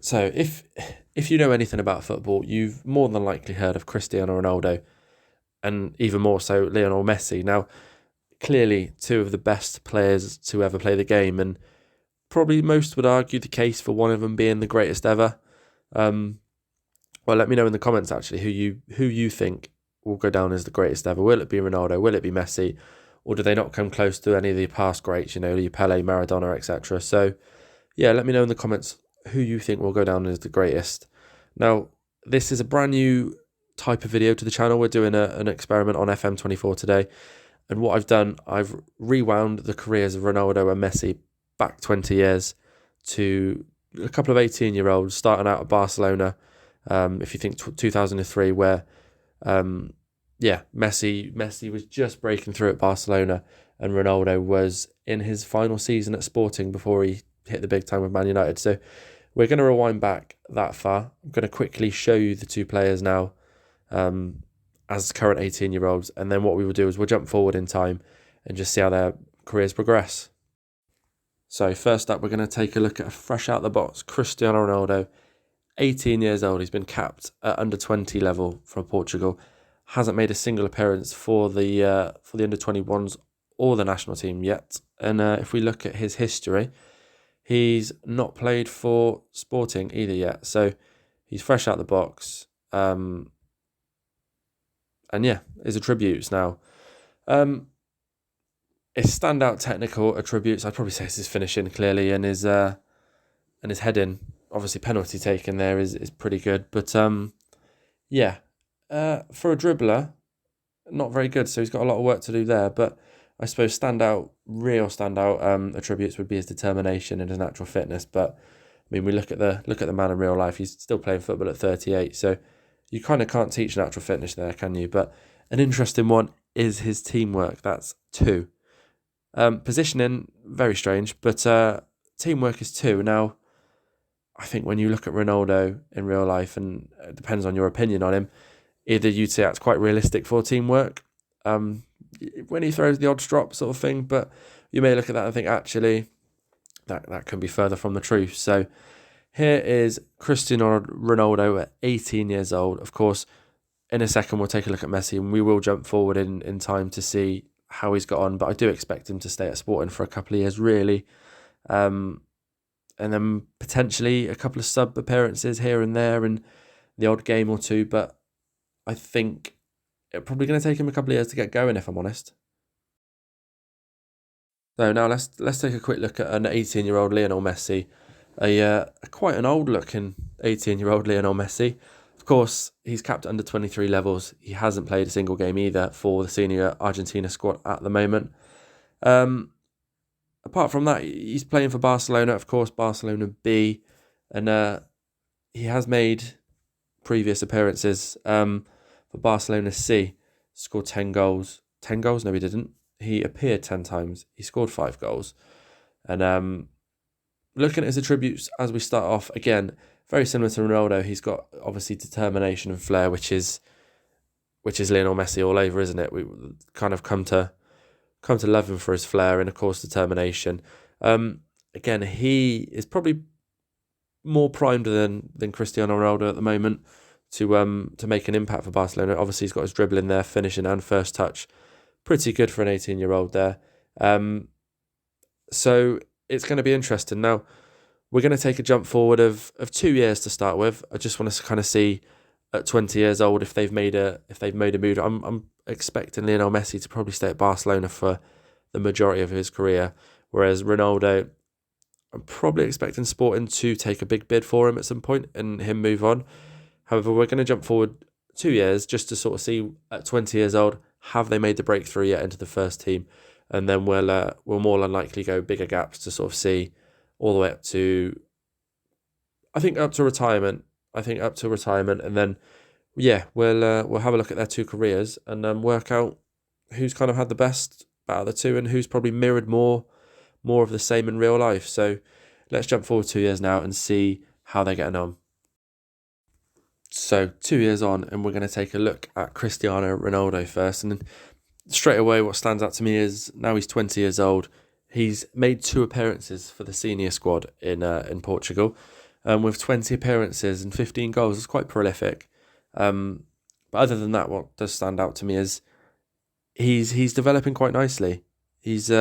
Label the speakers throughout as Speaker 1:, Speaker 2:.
Speaker 1: So if you know anything about football, you've more than likely heard of Cristiano Ronaldo and even more so Lionel Messi. Now, clearly two of the best players to ever play the game, and probably most would argue the case for one of them being the greatest ever. Um, well, let me know in the comments actually who you think will go down as the greatest ever. Will it be Ronaldo? Will it be Messi? Or do they not come close to any of the past greats? Your Pele, Maradona, etc. So yeah, let me know in the comments who you think will go down as the greatest. Now, this is a brand new type of video to the channel. We're doing an experiment on FM24 today. And what I've done, I've rewound the careers of Ronaldo and Messi back 20 years to a couple of 18-year-olds starting out at Barcelona. If you think 2003, where Messi was just breaking through at Barcelona, and Ronaldo was in his final season at Sporting before he hit the big time with Man United. So we're going to rewind back that far. I'm going to quickly show you the two players now as current 18-year-olds, and then what we will do is we'll jump forward in time and just see how their careers progress. So first up, we're going to take a look at a fresh out the box Cristiano Ronaldo, 18 years old. He's been capped at under 20 level for Portugal. Hasn't made a single appearance for the under 21s or the national team yet. And if we look at his history, he's not played for Sporting either yet. So he's fresh out the box. And yeah, his attributes now. His standout technical attributes, I'd probably say, is his finishing clearly, and his heading. Obviously, penalty taken there is pretty good, but for a dribbler, not very good. So he's got a lot of work to do there. But I suppose real standout attributes would be his determination and his natural fitness. But I mean, we look at the man in real life. He's still playing football at 38, so you kind of can't teach natural fitness there, can you? But an interesting one is his teamwork. That's 2. Positioning, very strange, but teamwork is 2. Now, I think when you look at Ronaldo in real life, and it depends on your opinion on him, either you'd say that's quite realistic for teamwork, when he throws the odd drop sort of thing, but you may look at that and think, actually, that can be further from the truth. So here is Cristiano Ronaldo at 18 years old. Of course, in a second, we'll take a look at Messi, and we will jump forward in time to see how he's got on, but I do expect him to stay at Sporting for a couple of years, really. And then potentially a couple of sub appearances here and there and the odd game or two, but I think it's probably going to take him a couple of years to get going, if I'm honest. So now let's take a quick look at an 18-year-old Lionel Messi, a quite an old-looking 18-year-old Lionel Messi. Of course, he's capped under 23 levels. He hasn't played a single game either for the senior Argentina squad at the moment. Apart from that, he's playing for Barcelona, of course, Barcelona B, and he has made previous appearances for Barcelona C. Scored 10 goals. 10 goals? No, he didn't. He appeared 10 times. He scored 5 goals. And looking at his attributes as we start off, again, very similar to Ronaldo. He's got obviously determination and flair, which is Lionel Messi all over, isn't it? We kind of come to love him for his flair and of course determination. Again, he is probably more primed than Cristiano Ronaldo at the moment to make an impact for Barcelona. Obviously, he's got his dribbling there, finishing and first touch, pretty good for an 18-year-old there. So it's going to be interesting. Now, we're going to take a jump forward of 2 years to start with. I just want to kind of see at 20 years old if they've made a move. I'm expecting Lionel Messi to probably stay at Barcelona for the majority of his career, whereas Ronaldo, I'm probably expecting Sporting to take a big bid for him at some point and him move on. However, we're going to jump forward 2 years just to sort of see at 20 years old, have they made the breakthrough yet into the first team? And then we'll more than likely go bigger gaps to sort of see all the way up to, I think up to retirement. And then we'll have a look at their 2 careers and work out who's kind of had the best out of the 2 and who's probably mirrored more of the same in real life. So let's jump forward 2 years now and see how they're getting on. So 2 years on, and we're going to take a look at Cristiano Ronaldo first. And straight away, what stands out to me is now he's 20 years old. He's made 2 appearances for the senior squad in Portugal. with 20 appearances and 15 goals. It's quite prolific. But other than that, what does stand out to me is he's developing quite nicely. He's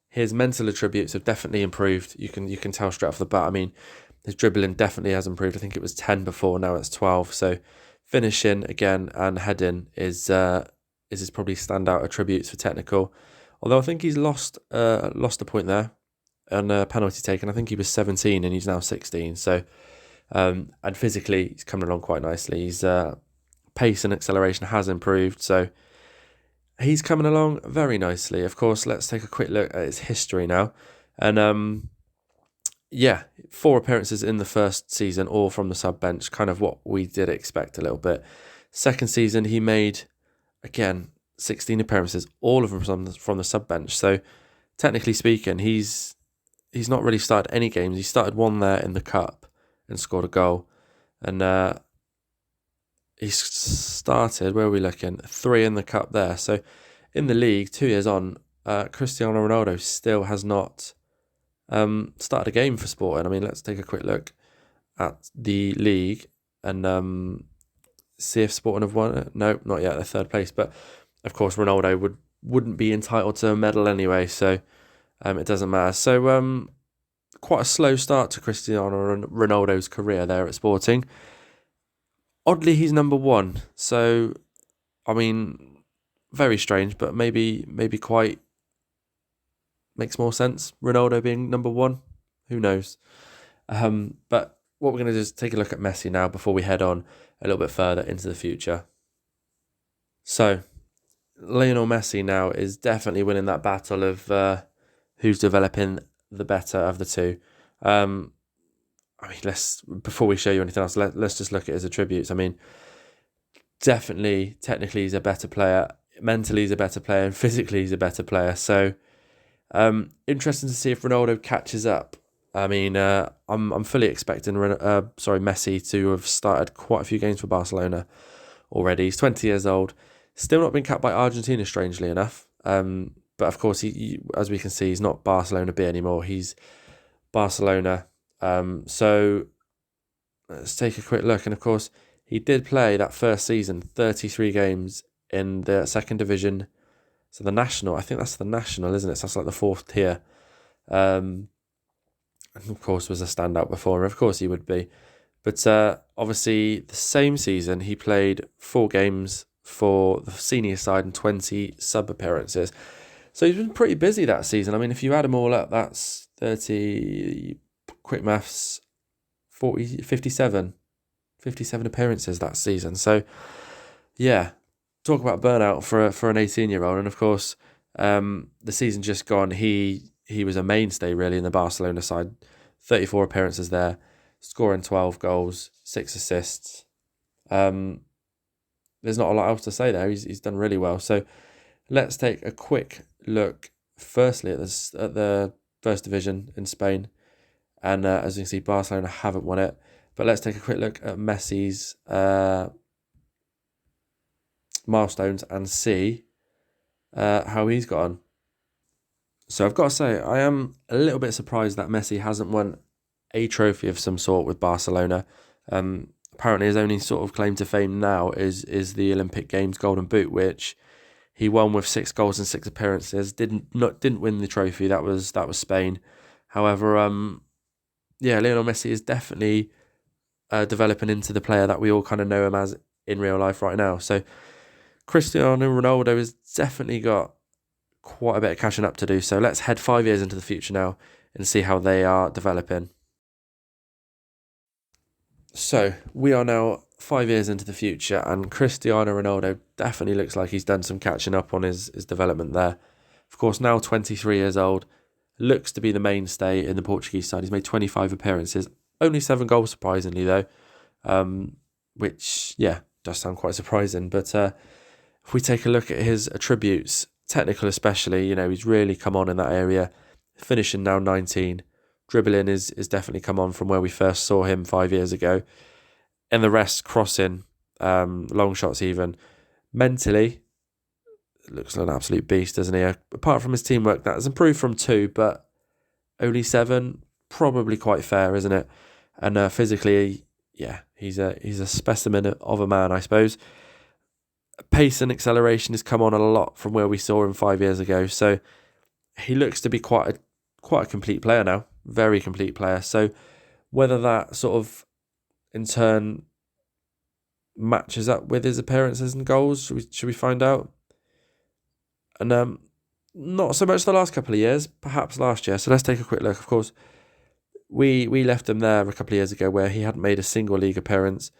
Speaker 1: his mental attributes have definitely improved. You can tell straight off the bat. I mean, his dribbling definitely has improved. I think it was 10 before, now it's 12. So finishing again and heading is his probably standout attributes for technical. Although I think he's lost a point there on a penalty taken. I think he was 17 and he's now 16. So and physically he's coming along quite nicely. His pace and acceleration has improved. So he's coming along very nicely. Of course, let's take a quick look at his history now. And 4 appearances in the first season, all from the sub bench, kind of what we did expect a little bit. Second season, he made, again, 16 appearances, all of them from the sub bench. So technically speaking, he's not really started any games. He started one there in the cup and scored a goal. And he started, where are we looking? 3 in the cup there. So in the league, 2 years on, Cristiano Ronaldo still has not started a game for Sporting. I mean, let's take a quick look at the league and see if Sporting have won it. No, not yet. They're third place. But of course, Ronaldo wouldn't be entitled to a medal anyway, so it doesn't matter. So quite a slow start to Cristiano Ronaldo's career there at Sporting. Oddly, he's number 1. So, I mean, very strange, but maybe quite makes more sense. Ronaldo being number 1, who knows? But what we're going to do is take a look at Messi now before we head on a little bit further into the future. So, Lionel Messi now is definitely winning that battle of who's developing the better of the two. I mean, before we show you anything else, let's just look at his attributes. I mean, definitely, technically, he's a better player. Mentally, he's a better player, and physically, he's a better player. So, interesting to see if Ronaldo catches up. I mean, I'm fully expecting Messi to have started quite a few games for Barcelona already. He's 20 years old, still not been capped by Argentina, strangely enough. But of course, he as we can see, he's not Barcelona B anymore. He's Barcelona. So let's take a quick look. And of course, he did play that first season 33 games in the second division. So the national, I think that's the national, isn't it? So that's like the 4th tier. And of course, was a standout performer. Of course, he would be. But obviously, the same season, he played 4 games for the senior side and 20 sub appearances. So he's been pretty busy that season. I mean, if you add them all up, that's 30, quick maths, 40, 57 appearances that season. So, yeah, talk about burnout for an 18-year-old. And of course, the season just gone, he was a mainstay really in the Barcelona side. 34 appearances there, scoring 12 goals, 6 assists. There's not a lot else to say there. He's done really well. So let's take a quick look firstly at the first division in Spain. And as you can see, Barcelona haven't won it. But let's take a quick look at Messi's milestones and see how he's got on. So I've got to say, I am a little bit surprised that Messi hasn't won a trophy of some sort with Barcelona. Apparently his only sort of claim to fame now is the Olympic Games Golden Boot, which he won with 6 goals and 6 appearances. Didn't win the trophy. That was Spain. However, Lionel Messi is definitely developing into the player that we all kind of know him as in real life right now. So Cristiano Ronaldo has definitely got quite a bit of catching up to do. So let's head 5 years into the future now and see how they are developing. So we are now 5 years into the future, and Cristiano Ronaldo definitely looks like he's done some catching up on his development there. Of course, now 23 years old, looks to be the mainstay in the Portuguese side. He's made 25 appearances, only 7 goals surprisingly though, which does sound quite surprising. But if we take a look at his attributes, technical especially, he's really come on in that area. Finishing now 19. Dribbling is definitely come on from where we first saw him 5 years ago. And the rest, crossing, long shots even. Mentally, looks like an absolute beast, doesn't he? Apart from his teamwork, that has improved from 2, but only 7, probably quite fair, isn't it? And physically, yeah, he's a specimen of a man, I suppose. Pace and acceleration has come on a lot from where we saw him 5 years ago. So he looks to be quite a complete player now, very complete player. So whether that sort of in turn matches up with his appearances and goals, should we find out? And not so much the last couple of years, perhaps last year. So let's take a quick look. Of course, we left him there a couple of years ago where he hadn't made a single league appearance.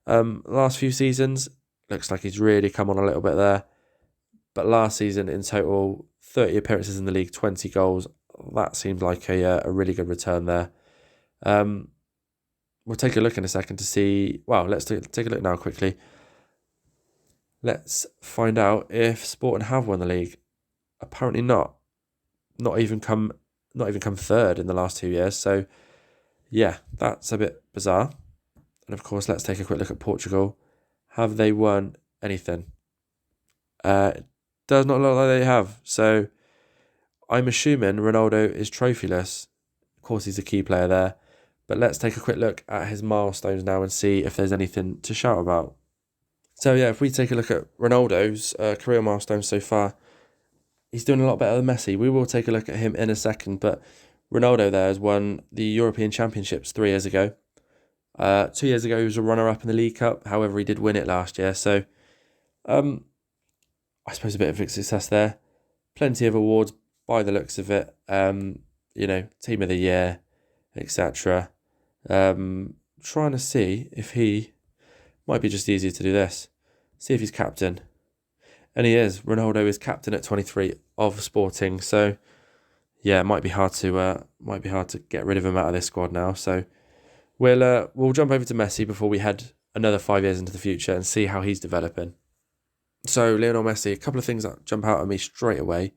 Speaker 1: Last few seasons, looks like he's really come on a little bit there. But last season, in total, 30 appearances in the league, 20 goals. That seems like a really good return there. We'll take a look in a second to see... Well, let's take a look now quickly. Let's find out if Sporting have won the league. Apparently not. Not even come third in the last 2 years. So, yeah, that's a bit bizarre. And of course, let's take a quick look at Portugal. Have they won anything? It does not look like they have. So, I'm assuming Ronaldo is trophyless. Of course, he's a key player there. But let's take a quick look at his milestones now and see if there's anything to shout about. So, yeah, if we take a look at Ronaldo's career milestones so far, he's doing a lot better than Messi. We will take a look at him in a second, but Ronaldo there has won the European Championships 3 years ago. 2 years ago, he was a runner-up in the League Cup. However, he did win it last year. So, I suppose a bit of success there. Plenty of awards by the looks of it. Team of the year, etc. Trying to see if he... Might be just easier to do this. See if he's captain. And he is. Ronaldo is captain at 23 of Sporting. So, yeah, it might be hard to get rid of him out of this squad now. So, we'll jump over to Messi before we head another 5 years into the future and see how he's developing. So, Lionel Messi, a couple of things that jump out at me straight away.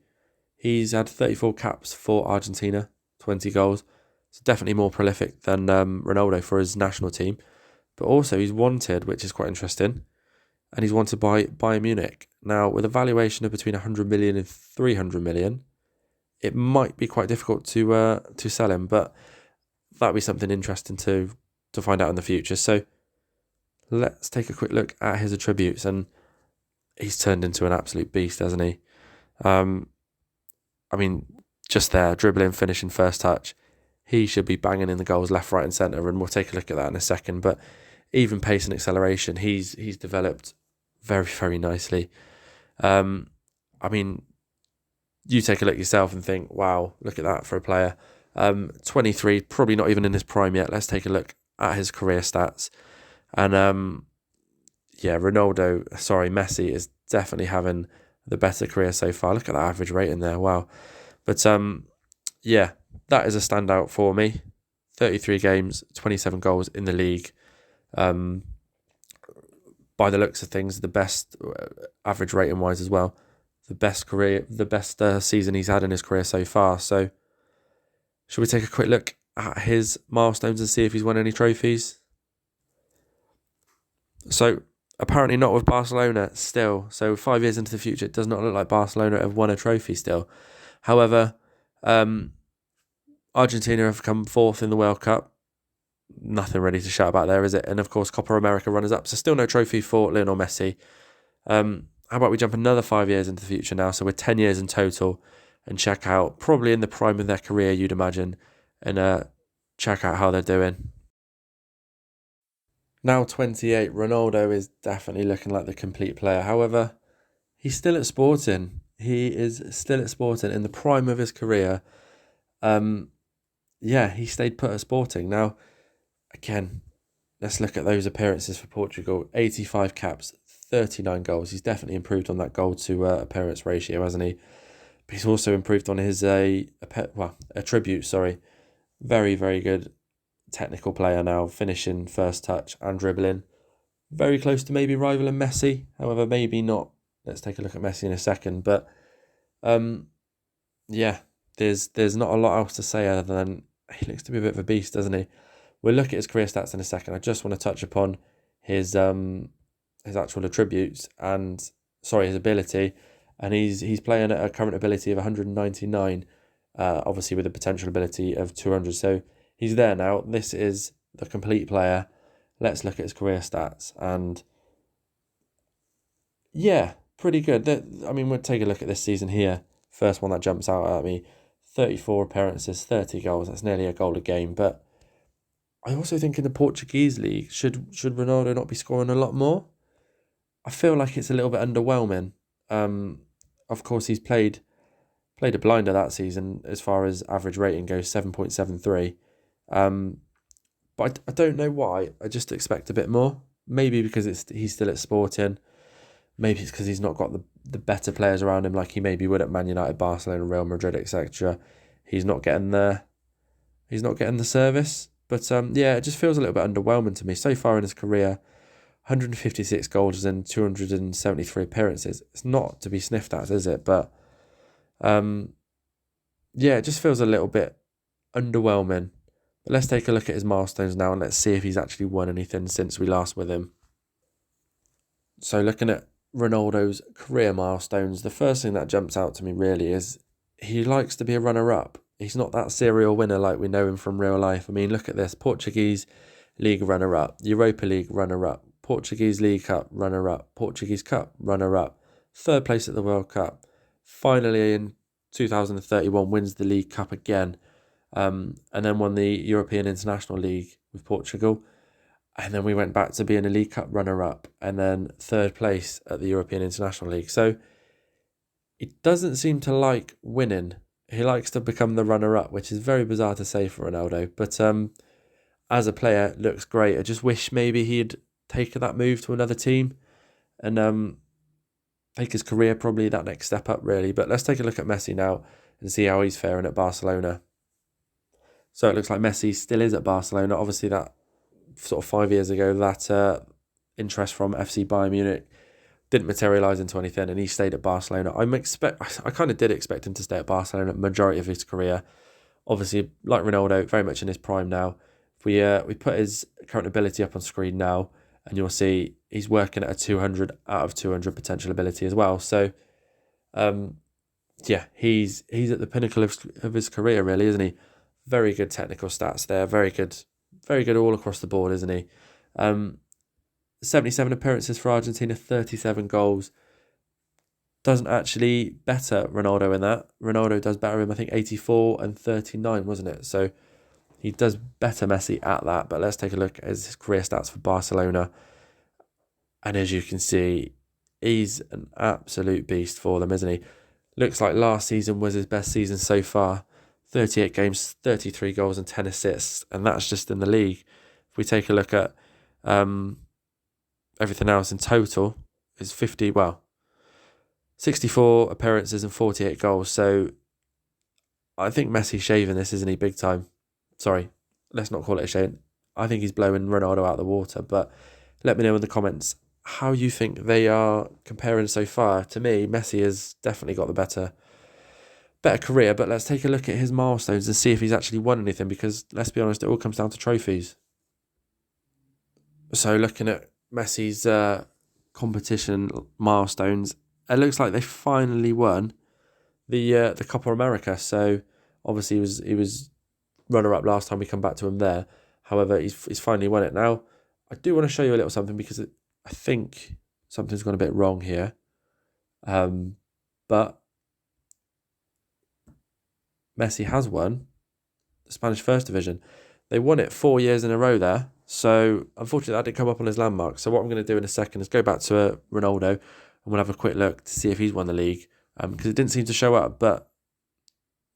Speaker 1: He's had 34 caps for Argentina, 20 goals. So definitely more prolific than Ronaldo for his national team. But also he's wanted, which is quite interesting. And he's wanted by Bayern Munich. Now, with a valuation of between 100 million and 300 million, it might be quite difficult to sell him. But that'd be something interesting to find out in the future. So let's take a quick look at his attributes. And he's turned into an absolute beast, hasn't he? Just there, dribbling, finishing, first touch. He should be banging in the goals left, right and centre. And we'll take a look at that in a second. But even pace and acceleration, he's developed very, very nicely. You take a look yourself and think, wow, look at that for a player. 23, probably not even in his prime yet. Let's take a look at his career stats. And Messi is definitely having the better career so far. Look at that average rating there, wow. But that is a standout for me. 33 games, 27 goals in the league. By the looks of things, the best average rating wise as well. The best season he's had in his career so far. So, should we take a quick look at his milestones and see if he's won any trophies? So, apparently not with Barcelona still. So, 5 years into the future, it does not look like Barcelona have won a trophy still. However, Argentina have come fourth in the World Cup. Nothing really to shout about there, is it? And of course, Copa America runners-up. So still no trophy for Lionel Messi. How about we jump another 5 years into the future now? So we're 10 years in total, and check out, probably in the prime of their career, you'd imagine, and check out how they're doing. Now 28, Ronaldo is definitely looking like the complete player. However, he's still at Sporting. He is still at Sporting in the prime of his career. He stayed put at Sporting. Now, again, let's look at those appearances for Portugal. 85 caps, 39 goals. He's definitely improved on that goal to appearance ratio, hasn't he? But he's also improved on his attributes. Very, very good technical player now, finishing, first touch and dribbling. Very close to maybe rivaling Messi. However, maybe not. Let's take a look at Messi in a second. But there's not a lot else to say other than he looks to be a bit of a beast, doesn't he? We'll look at his career stats in a second. I just want to touch upon his actual attributes and his ability. And he's playing at a current ability of 199, obviously with a potential ability of 200. So he's there now. This is the complete player. Let's look at his career stats. And yeah, pretty good. We'll take a look at this season here. First one that jumps out at me, 34 appearances, 30 goals. That's nearly a goal a game. But I also think in the Portuguese league, should Ronaldo not be scoring a lot more? I feel like it's a little bit underwhelming. Of course, he's played a blinder that season as far as average rating goes, 7.73. But I don't know why. I just expect a bit more. Maybe because he's still at Sporting. Maybe it's because he's not got the better players around him like he maybe would at Man United, Barcelona, Real Madrid, etc. He's not getting the service. But it just feels a little bit underwhelming to me. So far in his career, 156 goals and 273 appearances. It's not to be sniffed at, is it? But it just feels a little bit underwhelming. But let's take a look at his milestones now and let's see if he's actually won anything since we last with him. So looking at Ronaldo's career milestones, the first thing that jumps out to me really is he likes to be a runner-up. He's not that serial winner like we know him from real life. I mean, look at this. Portuguese League runner-up, Europa League runner-up, Portuguese League Cup runner-up, Portuguese Cup runner-up, third place at the World Cup. Finally, in 2031, wins the League Cup again, and then won the European International League with Portugal. And then we went back to being a League Cup runner-up and then third place at the European International League. So he doesn't seem to like winning. He likes to become the runner-up, which is very bizarre to say for Ronaldo. But as a player, looks great. I just wish maybe he'd taken that move to another team and take his career probably that next step up, really. But let's take a look at Messi now and see how he's faring at Barcelona. So it looks like Messi still is at Barcelona. Obviously, that sort of 5 years ago, that interest from FC Bayern Munich didn't materialise into anything, and he stayed at Barcelona. I kind of did expect him to stay at Barcelona the majority of his career. Obviously, like Ronaldo, very much in his prime now. If we put his current ability up on screen now, and you'll see he's working at a 200 out of 200 potential ability as well. So, he's at the pinnacle of his career, really, isn't he? Very good technical stats there. Very good all across the board, isn't he? 77 appearances for Argentina, 37 goals. Doesn't actually better Ronaldo in that. Ronaldo does better him, I think, 84 and 39, wasn't it? So he does better Messi at that. But let's take a look at his career stats for Barcelona. And as you can see, he's an absolute beast for them, isn't he? Looks like last season was his best season so far. 38 games, 33 goals and 10 assists. And that's just in the league. If we take a look at everything else in total, is 64 appearances and 48 goals. So I think Messi's shaving this, isn't he, big time? Sorry, let's not call it a shave. I think he's blowing Ronaldo out of the water. But let me know in the comments how you think they are comparing so far. To me, Messi has definitely got the better career, but let's take a look at his milestones and see if he's actually won anything, because let's be honest, it all comes down to trophies. So looking at Messi's competition milestones, it looks like they finally won the Copa America. So obviously he was runner-up last time we come back to him there. However, he's finally won it now. I do want to show you a little something because I think something's gone a bit wrong here. But Messi has won the Spanish First Division. They won it 4 years in a row there. So unfortunately, that didn't come up on his landmark. So what I'm going to do in a second is go back to Ronaldo and we'll have a quick look to see if he's won the league, because it didn't seem to show up. But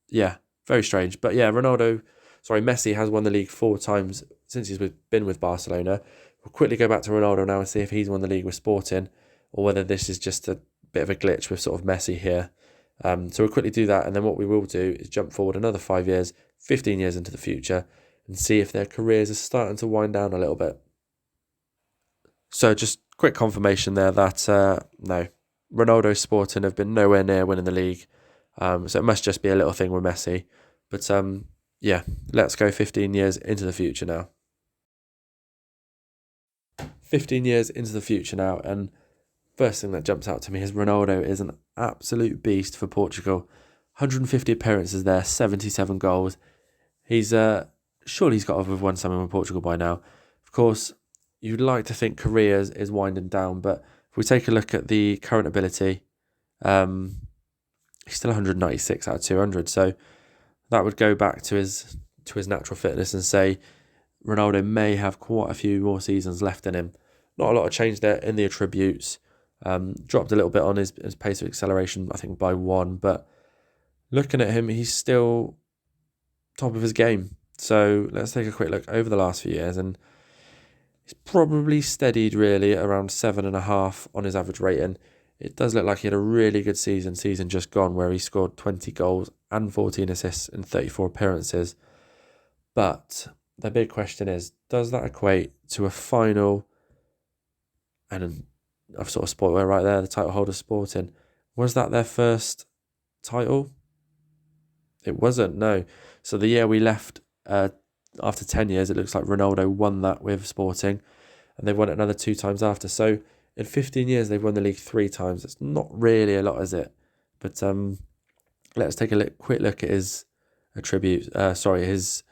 Speaker 1: yeah, very strange. But yeah, Messi has won the league 4 times since he's been with Barcelona. We'll quickly go back to Ronaldo now and see if he's won the league with Sporting, or whether this is just a bit of a glitch with sort of Messi here. So we'll quickly do that, and then what we will do is jump forward another 5 years, 15 years into the future, and see if their careers are starting to wind down a little bit. So just quick confirmation there that no, Ronaldo Sporting have been nowhere near winning the league. So it must just be a little thing with Messi. But let's go 15 years into the future now. 15 years into the future now, and first thing that jumps out to me is Ronaldo is an absolute beast for Portugal. 150 appearances there, 77 goals. He's surely he's got to have won something with Portugal by now. Of course, you'd like to think career is winding down, but if we take a look at the current ability, he's still 196 out of 200. So that would go back to his natural fitness and say Ronaldo may have quite a few more seasons left in him. Not a lot of change there in the attributes. Dropped a little bit on his pace of acceleration, I think by 1, but looking at him, he's still top of his game. So let's take a quick look over the last few years, and he's probably steadied really at around 7.5 on his average rating. It does look like he had a really good season just gone, where he scored 20 goals and 14 assists in 34 appearances. But the big question is, does that equate to a final? And I've sort of spoiled it right there, the title holder Sporting. Was that their first title? It wasn't, no. So the year we left, after 10 years, it looks like Ronaldo won that with Sporting, and they've won it another 2 times after. So in 15 years, they've won the league 3 times. It's not really a lot, is it? But let's take a quick look at his his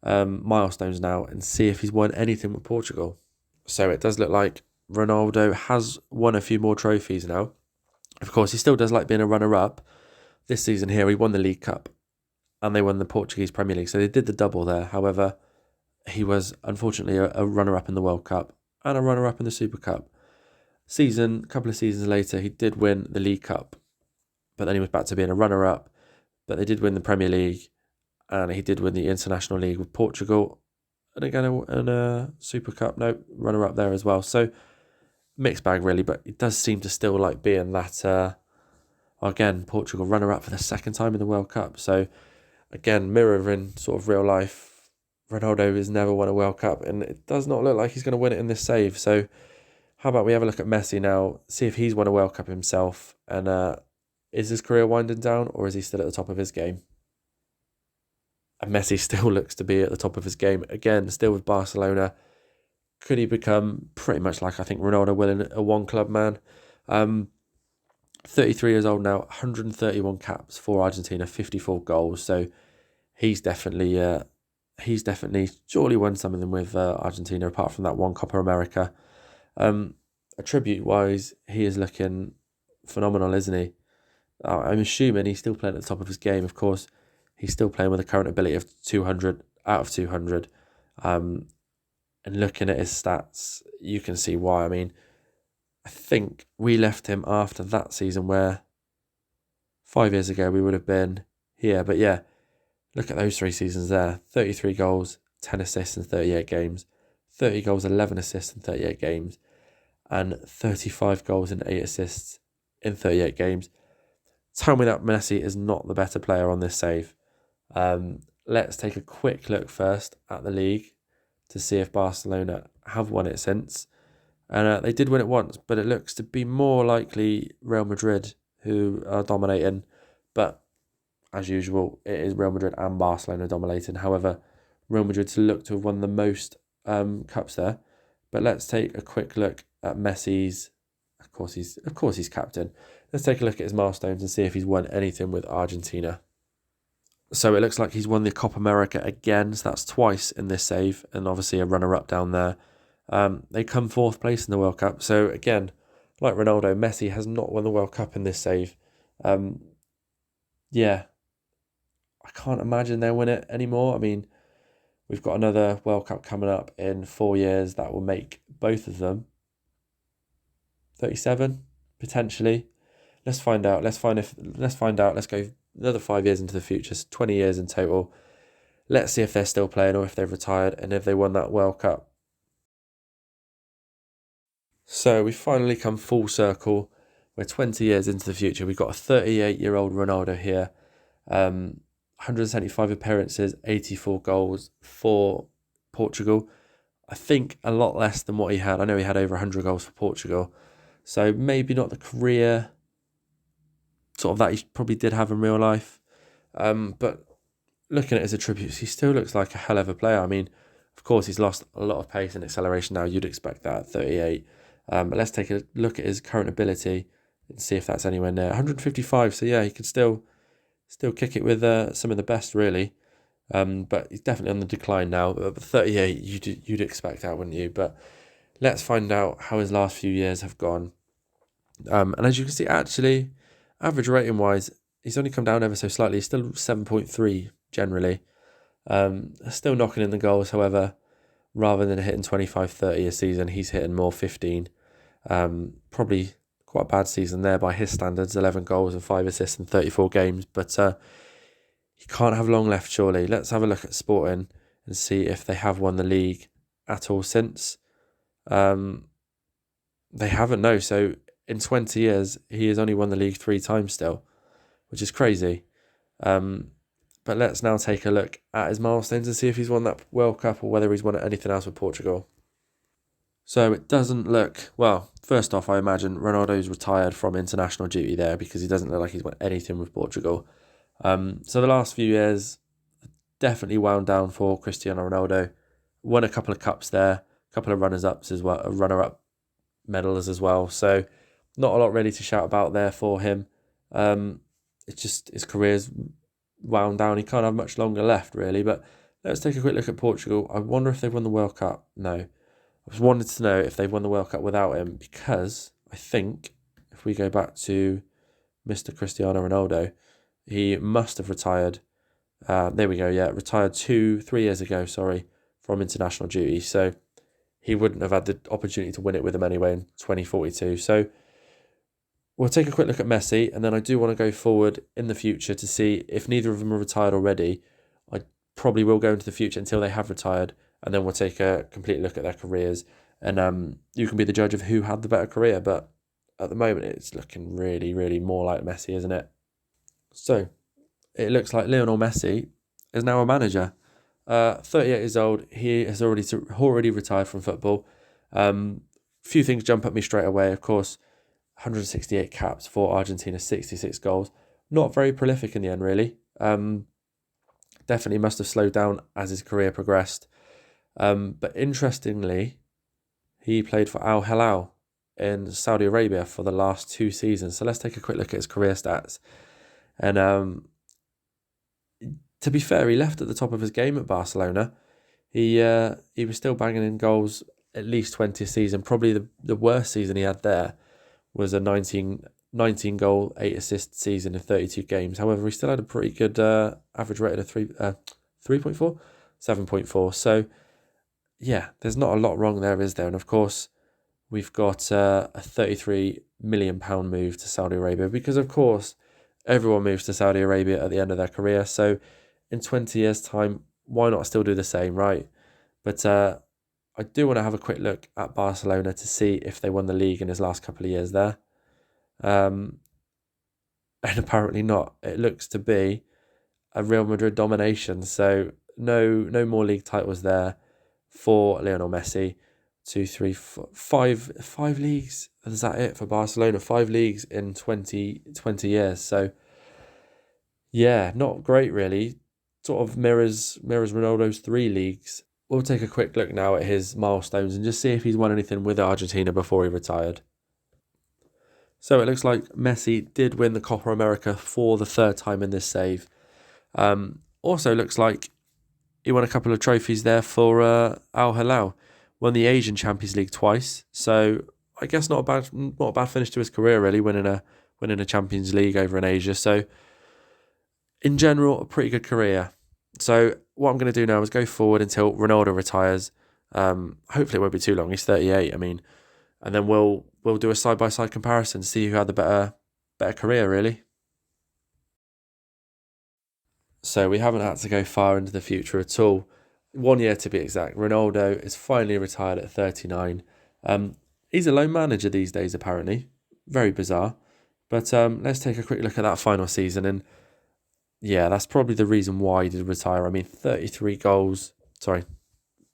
Speaker 1: milestones now, and see if he's won anything with Portugal. So it does look like Ronaldo has won a few more trophies now. Of course, he still does like being a runner-up. This season here, he won the League Cup and they won the Portuguese Premier League. So they did the double there. However, he was unfortunately a runner-up in the World Cup and a runner-up in the Super Cup. A couple of seasons later, he did win the League Cup, but then he was back to being a runner-up. But they did win the Premier League, and he did win the International League with Portugal, and again a Super Cup, runner-up there as well. So mixed bag really, but it does seem to still like being that, again, Portugal runner-up for the second time in the World Cup. So again, mirroring sort of real life, Ronaldo has never won a World Cup, and it does not look like he's going to win it in this save. So how about we have a look at Messi now, see if he's won a World Cup himself, and is his career winding down, or is he still at the top of his game? And Messi still looks to be at the top of his game. Again, still with Barcelona. Could he become pretty much like I think Ronaldo will, a one-club man? 33 years old now, 131 caps for Argentina, 54 goals. So he's definitely surely won some of them with Argentina, apart from that one Copa America. Attribute-wise, he is looking phenomenal, isn't he? I'm assuming he's still playing at the top of his game. Of course, he's still playing with a current ability of 200 out of 200. And looking at his stats, you can see why. I mean, I think we left him after that season where 5 years ago we would have been here. But yeah, look at those 3 seasons there. 33 goals, 10 assists in 38 games. 30 goals, 11 assists in 38 games. And 35 goals and 8 assists in 38 games. Tell me that Messi is not the better player on this save. Let's take a quick look first at the league to see if Barcelona have won it since. And they did win it once, but it looks to be more likely Real Madrid who are dominating. But as usual, it is Real Madrid and Barcelona dominating. However, Real Madrid look to have won the most cups there. But let's take a quick look at Messi's. Of course, he's captain. Let's take a look at his milestones and see if he's won anything with Argentina. So it looks like he's won the Copa America again. So that's twice in this save, and obviously a runner-up down there. They come 4th place in the World Cup. So again, like Ronaldo, Messi has not won the World Cup in this save. Yeah, I can't imagine they'll win it anymore. I mean, we've got another World Cup coming up in 4 years that will make both of them 37 potentially. Let's find out. Let's find out. Let's go another 5 years into the future, so 20 years in total. Let's see if they're still playing or if they've retired and if they won that World Cup. So we finally come full circle. We're 20 years into the future. We've got a 38-year-old Ronaldo here. 175 appearances, 84 goals for Portugal. I think a lot less than what he had. I know he had over 100 goals for Portugal. So maybe not the career sort of that he probably did have in real life. But looking at his attributes, he still looks like a hell of a player. I mean, of course, he's lost a lot of pace and acceleration now. You'd expect that at 38. But let's take a look at his current ability and see if that's anywhere near 155. So yeah, he could still kick it with some of the best, really. But he's definitely on the decline now. But 38, you'd expect that, wouldn't you? But let's find out how his last few years have gone. And as you can see, actually, average rating wise, he's only come down ever so slightly. He's still 7.3 generally. Still knocking in the goals, however, rather than hitting 25, 30 a season, he's hitting more 15. Probably quite a bad season there by his standards, 11 goals and 5 assists in 34 games. But he can't have long left, surely. Let's have a look at Sporting and see if they have won the league at all since. They haven't, no. So in 20 years, he has only won the league 3 times still, which is crazy. But let's now take a look at his milestones and see if he's won that World Cup or whether he's won anything else with Portugal. So it doesn't look, well, first off, I imagine Ronaldo's retired from international duty there because he doesn't look like he's won anything with Portugal. So the last few years, definitely wound down for Cristiano Ronaldo. Won a couple of cups there, a couple of runners-ups as well, runner-up medals as well. So not a lot really to shout about there for him. It's just his career's wound down. He can't have much longer left, really. But let's take a quick look at Portugal. I wonder if they've won the World Cup. No. I just wanted to know if they've won the World Cup without him, because I think if we go back to Mr. Cristiano Ronaldo, he must have retired. There we go, yeah. Retired 3 years ago, from international duty. So he wouldn't have had the opportunity to win it with him anyway in 2042. So we'll take a quick look at Messi, and then I do want to go forward in the future to see if neither of them are retired already. I probably will go into the future until they have retired, and then we'll take a complete look at their careers. And you can be the judge of who had the better career, but at the moment it's looking really, really more like Messi, isn't it? So it looks like Lionel Messi is now a manager. 38 years old, he has already retired from football. Few things jump at me straight away. Of course, 168 caps for Argentina, 66 goals. Not very prolific in the end, really. Definitely must have slowed down as his career progressed. But interestingly, he played for Al Hilal in Saudi Arabia for the last 2 seasons. So let's take a quick look at his career stats. And to be fair, he left at the top of his game at Barcelona. He was still banging in goals at least 20 a season. Probably the worst season he had there was a 19 goal, 8 assist season in 32 games. However, he still had a pretty good average rating of 3.4, 7.4. So, yeah, there's not a lot wrong there, is there? And of course, we've got a £33 million move to Saudi Arabia because, of course, everyone moves to Saudi Arabia at the end of their career. So in 20 years' time, why not still do the same, right? But I do want to have a quick look at Barcelona to see if they won the league in his last couple of years there. And apparently not. It looks to be a Real Madrid domination. So no more league titles there for Lionel Messi. 2, 3, 4, 5 leagues. Is that it for Barcelona? 5 leagues in 20 years. So yeah, not great really. Sort of mirrors Ronaldo's 3 leagues. We'll take a quick look now at his milestones and just see if he's won anything with Argentina before he retired. So it looks like Messi did win the Copa America for the 3rd time in this save. Also looks like he won a couple of trophies there for Al Hilal. Won the Asian Champions League twice. So I guess not a bad finish to his career really, winning a Champions League over in Asia. So in general, a pretty good career. So what I'm going to do now is go forward until Ronaldo retires. Hopefully it won't be too long. He's 38. And then we'll do a side-by-side comparison, see who had the better career, really. So we haven't had to go far into the future at all. 1 year to be exact. Ronaldo is finally retired at 39. He's a lone manager these days, apparently. Very bizarre. But let's take a quick look at that final season. And yeah, that's probably the reason why he did retire. 33 goals. Sorry.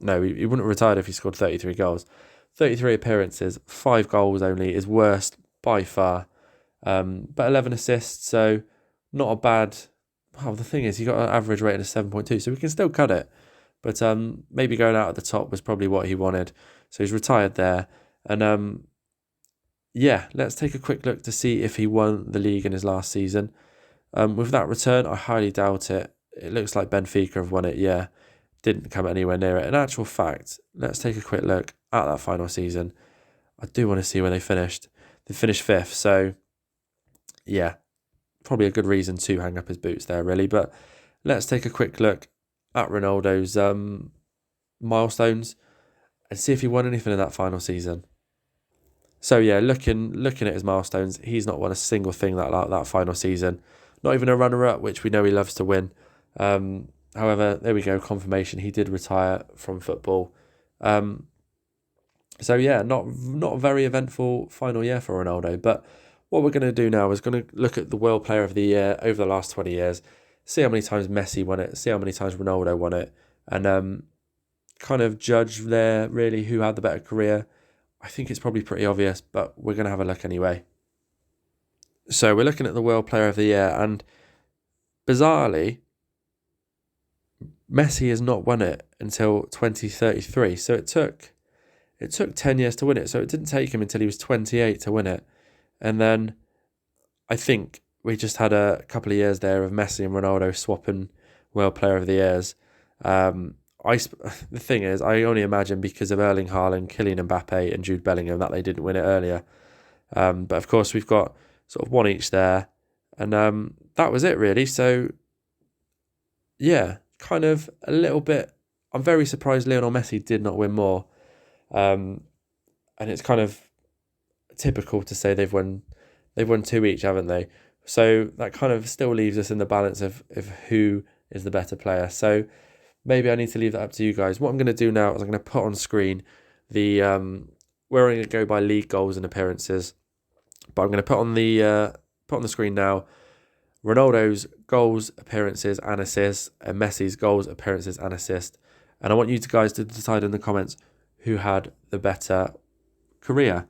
Speaker 1: No, he wouldn't have retired if he scored 33 goals. 33 appearances, 5 goals only, is worst by far. But 11 assists, so not a bad... Well, the thing is, he got an average rating of 7.2, so we can still cut it. But maybe going out at the top was probably what he wanted. So he's retired there. And yeah, let's take a quick look to see if he won the league in his last season. With that return, I highly doubt it. it looks like Benfica have won it, yeah. Didn't come anywhere near it. In actual fact, let's take a quick look at that final season. I do want to see where they finished. They finished 5th, so yeah, probably a good reason to hang up his boots there, really. But let's take a quick look at Ronaldo's milestones and see if he won anything in that final season. So yeah, looking at his milestones, he's not won a single thing that final season. Not even a runner-up, which we know he loves to win. However, there we go, confirmation. He did retire from football. So yeah, not a very eventful final year for Ronaldo. But what we're going to do now is going to look at the World Player of the Year over the last 20 years, see how many times Messi won it, see how many times Ronaldo won it, and kind of judge there really who had the better career. I think it's probably pretty obvious, but we're going to have a look anyway. So we're looking at the World Player of the Year, and bizarrely, Messi has not won it until 2033. So it took 10 years to win it. So it didn't take him until he was 28 to win it. And then I think we just had a couple of years there of Messi and Ronaldo swapping World Player of the Years. The thing is, I only imagine because of Erling Haaland, Kylian Mbappe and Jude Bellingham that they didn't win it earlier. But of course, we've got sort of one each there. And that was it, really. So, yeah, kind of a little bit... I'm very surprised Lionel Messi did not win more. And it's kind of typical to say they've won 2 each, haven't they? So that kind of still leaves us in the balance of who is the better player. So maybe I need to leave that up to you guys. What I'm going to do now is I'm going to put on screen the we're going to go by league goals and appearances, but I'm going to put on the screen now Ronaldo's goals, appearances and assists, and Messi's goals, appearances and assists. And I want you guys to decide in the comments who had the better career.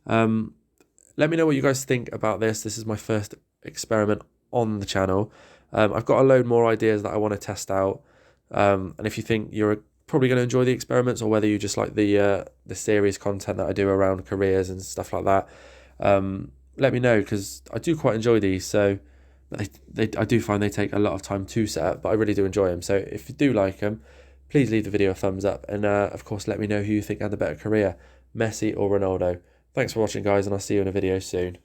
Speaker 1: Let me know what you guys think about this. This is my first experiment on the channel. I've got a load more ideas that I want to test out. And if you think you're probably going to enjoy the experiments, or whether you just like the series content that I do around careers and stuff like that, let me know, because I do quite enjoy these. So I do find they take a lot of time to set up, but I really do enjoy them. So if you do like them, please leave the video a thumbs up, and of course let me know who you think had the better career, Messi or Ronaldo. Thanks for watching, guys, and I'll see you in a video soon.